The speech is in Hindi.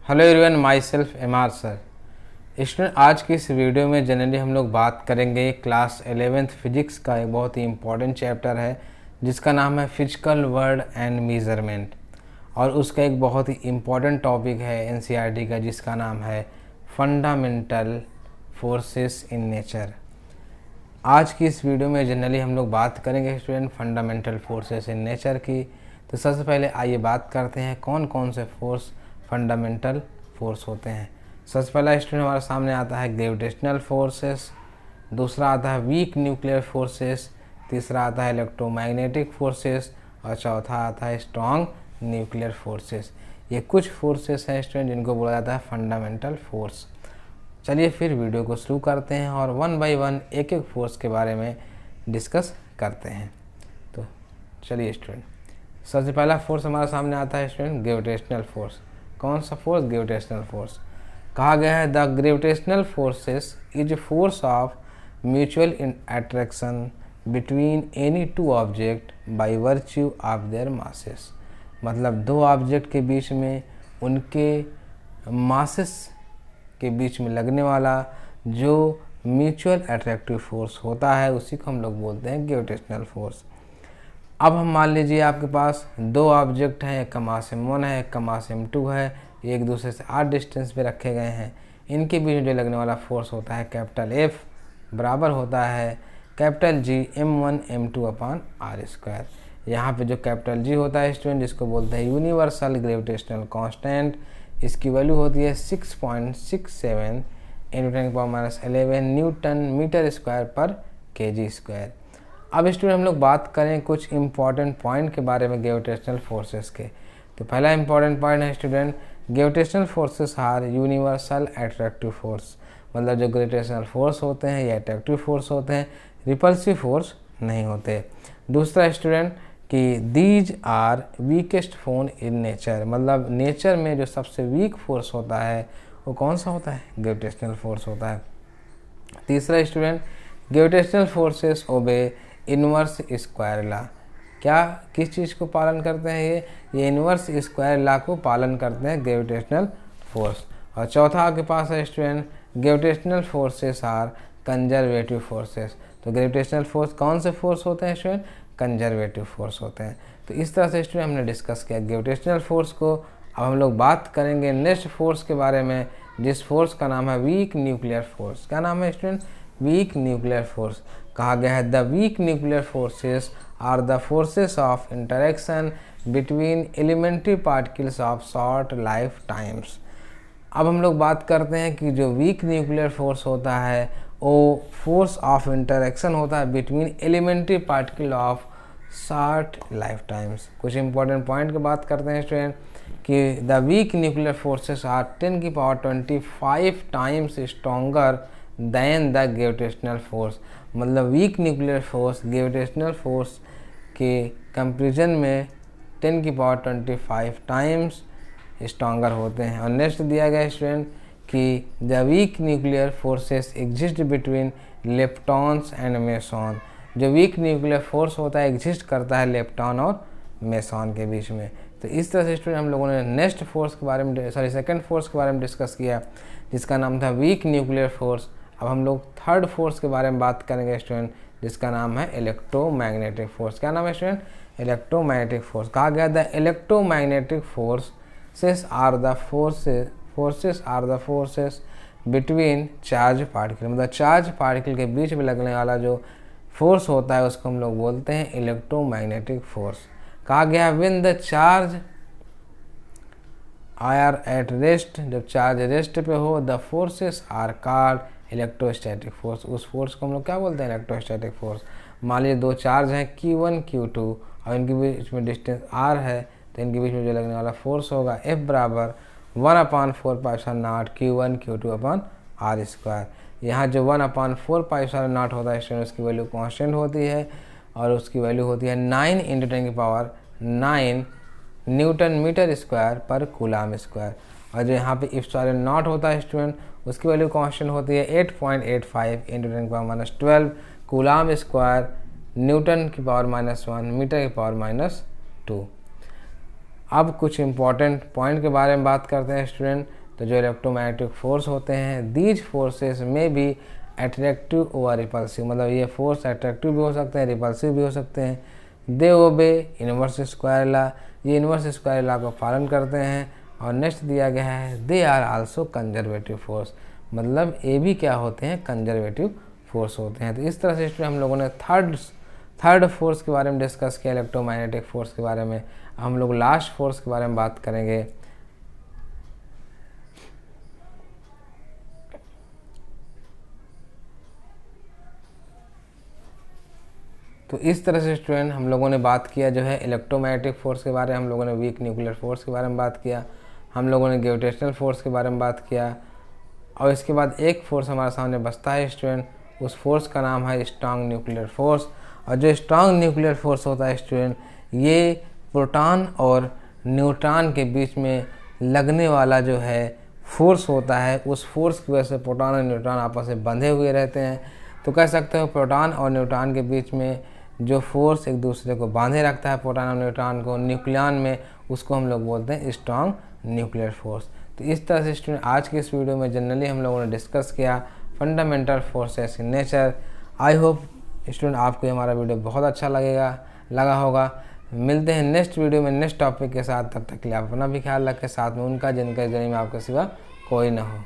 Hello everyone, my self MR sir. Student, आज की इस वीडियो में जनरली हम लोग बात करेंगे क्लास 11th फिजिक्स का एक बहुत ही इम्पॉर्टेंट चैप्टर है जिसका नाम है फिजिकल वर्ड एंड मेजरमेंट, और उसका एक बहुत ही इम्पॉर्टेंट टॉपिक है NCERT का जिसका नाम है फंडामेंटल फोर्सेस इन नेचर। आज की इस वीडियो में जनरली हम लोग बात करेंगे student fundamental forces in nature की। तो सबसे पहले आइए बात करते हैं कौन कौन से फोर्स फंडामेंटल फोर्स होते हैं। सबसे पहला स्टूडेंट हमारे सामने आता है ग्रेविटेशनल फोर्सेस, दूसरा आता है वीक न्यूक्लियर फोर्सेस, तीसरा आता है इलेक्ट्रोमैग्नेटिक फोर्सेस और चौथा आता है स्ट्रॉन्ग न्यूक्लियर फोर्सेस। ये कुछ फोर्सेस हैं स्टूडेंट जिनको बोला जाता है फंडामेंटल फोर्स। चलिए फिर वीडियो को शुरू करते हैं और वन बाय वन एक एक फोर्स के बारे में डिस्कस करते हैं। तो चलिए स्टूडेंट, सबसे पहला फोर्स हमारे सामने आता है स्टूडेंट ग्रेविटेशनल फोर्स। कौन सा फोर्स? Gravitational force. कहा गया है the gravitational forces is force of mutual attraction between any two object by virtue of their masses. मतलब दो ऑब्जेक्ट के बीच में उनके मासेस के बीच में लगने वाला जो म्यूचुअल अट्रैक्टिव फोर्स होता है उसी को हम लोग बोलते हैं ग्रेविटेशनल फोर्स। अब हम मान लीजिए आपके पास दो ऑब्जेक्ट हैं, एक का मास m1 है, एक का मास m2 है, एक दूसरे से r डिस्टेंस पे रखे गए हैं। इनके बीच जो लगने वाला फोर्स होता है कैपिटल F बराबर होता है capital G m1 m2 upon r²। यहाँ पे जो कैपिटल G होता है स्टूडेंट जिसको बोलते हैं यूनिवर्सल ग्रेविटेशनल कांस्टेंट, इसकी वैल्यू होती है 6.67 × 10⁻11 न्यूटन मीटर स्क्वायर पर kg²। अब स्टूडेंट हम लोग बात करें कुछ इंपॉर्टेंट पॉइंट के बारे में ग्रेविटेशनल फोर्सेस के। तो पहला इंपॉर्टेंट पॉइंट है student gravitational forces are universal attractive force. मतलब जो ग्रेविटेशनल फोर्स होते हैं ये अट्रैक्टिव फोर्स होते हैं, रिपल्सिव फोर्स नहीं होते। दूसरा स्टूडेंट कि these are weakest force in nature. मतलब नेचर में जो सबसे वीक फोर्स होता है वो कौन सा होता है? ग्रेविटेशनल फोर्स होता है। तीसरा student gravitational forces obey inverse square law. क्या किस चीज़ को पालन करते हैं? ये इनवर्स स्क्वायर ला को पालन करते हैं ग्रेविटेशनल फोर्स। और चौथा आपके पास है student gravitational forces are conservative forces. तो ग्रेविटेशनल फोर्स कौन से फोर्स होते हैं स्टूडेंट? कंजर्वेटिव फोर्स होते हैं। तो इस तरह से स्टूडेंट हमने डिस्कस किया ग्रेविटेशनल फोर्स को। अब हम लोग बात करेंगे नेक्स्ट फोर्स के बारे में जिस फोर्स का नाम है वीक न्यूक्लियर फोर्स। क्या नाम है स्टूडेंट? Week nuclear force. कहा गया है the weak nuclear forces are the forces of interaction between elementary particles of short life times. अब हम लोग बात करते हैं कि जो वीक न्यूक्लियर फोर्स होता है वो फोर्स ऑफ इंटरेक्शन होता है between elementary particle of short life times. कुछ इंपॉर्टेंट पॉइंट की बात करते हैं स्टूडेंट कि the weak nuclear forces are 10⁻25 times stronger than the gravitational force. मतलब weak nuclear force gravitational force के कंपेरिजन में 10⁻25 टाइम्स स्ट्रॉन्गर होते हैं। और नेक्स्ट दिया गया स्टूडेंट कि the weak nuclear forces exist between leptons and meson. जो वीक न्यूक्लियर फोर्स होता है एग्जिस्ट करता है लेप्टॉन और मेसॉन के बीच में। तो इस तरह से स्टूडेंट हम लोगों ने नेक्स्ट फोर्स के बारे में सेकंड फोर्स के बारे में डिस्कस किया जिसका नाम था वीक न्यूक्लियर फोर्स। अब हम लोग थर्ड फोर्स के बारे में बात करेंगे स्टूडेंट जिसका नाम है इलेक्ट्रोमैग्नेटिक फोर्स। क्या नाम है स्टूडेंट? Electromagnetic force. कहा गया the electromagnetic forces are the forces between charge particle. मतलब चार्ज पार्टिकल के बीच में लगने वाला जो फोर्स होता है उसको हम लोग बोलते हैं इलेक्ट्रोमैग्नेटिक फोर्स। कहा गया when the charge are at rest. जब चार्ज रेस्ट पे हो the forces are called electrostatic force. उस फोर्स को हम लोग क्या बोलते हैं? Electrostatic force. मान लीजिए दो चार्ज हैं Q1 Q2 और इनके बीच में डिस्टेंस r है तो इनके बीच में जो लगने वाला फोर्स होगा F बराबर 1/4π0 Q1 Q2 अपॉन r²। यहाँ जो 1/4π0 होता है स्टूडेंट उसकी वैल्यू कांस्टेंट होती है और उसकी वैल्यू होती है 9 × 10⁻9 न्यूटन मीटर स्क्वायर पर कूलाम स्क्वायर। और जो यहाँ पे इप्सिलॉन नॉट होता है स्टूडेंट उसकी वैल्यू कांस्टेंट होती है 8.85 × 10⁻12 कूलाम स्क्वायर न्यूटन की पावर -1 मीटर की पावर -2। अब कुछ इम्पॉर्टेंट पॉइंट के बारे में बात करते हैं स्टूडेंट। तो जो इलेक्ट्रोमैग्नेटिक फोर्स होते हैं, दीज फोर्सेस में भी अट्रैक्टिव और रिपल्सिव, मतलब ये फोर्स अट्रैक्टिव भी हो सकते हैं, रिपल्सिव भी हो सकते हैं। They obey inverse square law, ये इनवर्स स्क्वायर लॉ को पालन करते हैं। और नेक्स्ट दिया गया है they are also conservative force, मतलब ये भी क्या होते हैं, कंजर्वेटिव फोर्स होते हैं। तो इस तरह से हम लोगों ने थर्ड फोर्स के बारे में डिस्कस किया, इलेक्ट्रोमैग्नेटिक फोर्स के बारे में। हम लोग लास्ट फोर्स के बारे में बात करेंगे। तो इस तरह से स्टूडेंट हम लोगों ने बात किया जो है इलेक्ट्रोमैग्नेटिक फोर्स के बारे में, हम लोगों ने वीक न्यूक्लियर फोर्स के बारे में बात किया, हम लोगों ने ग्रेविटेशनल फोर्स के बारे में बात किया। और इसके बाद एक फोर्स हमारे सामने बचता है स्टूडेंट, उस फोर्स का नाम है स्ट्रॉन्ग न्यूक्लियर फोर्स। और जो स्ट्रॉन्ग न्यूक्लियर फोर्स होता है स्टूडेंट, ये प्रोटॉन और न्यूट्रॉन के बीच में लगने वाला जो है फोर्स होता है, उस फोर्स की वजह से प्रोटॉन और न्यूट्रॉन आपस में बंधे हुए रहते हैं। तो कह सकते हो प्रोटॉन और न्यूट्रॉन के बीच में जो फोर्स एक दूसरे को बांधे रखता है, प्रोटॉन और न्यूट्रॉन को न्यूक्लियन में, उसको हम लोग बोलते हैं स्ट्रॉन्ग न्यूक्लियर फोर्स। तो इस तरह से स्टूडेंट आज के इस वीडियो में जनरली हम लोगों ने डिस्कस किया fundamental forces in nature. I hope student आपको हमारा वीडियो बहुत अच्छा लगा होगा। मिलते हैं नेक्स्ट वीडियो में नेक्स्ट टॉपिक के साथ, तब तक के लिए आप अपना भी ख्याल रखें, साथ में उनका जिनके जरिए में आपके सिवा कोई ना हो।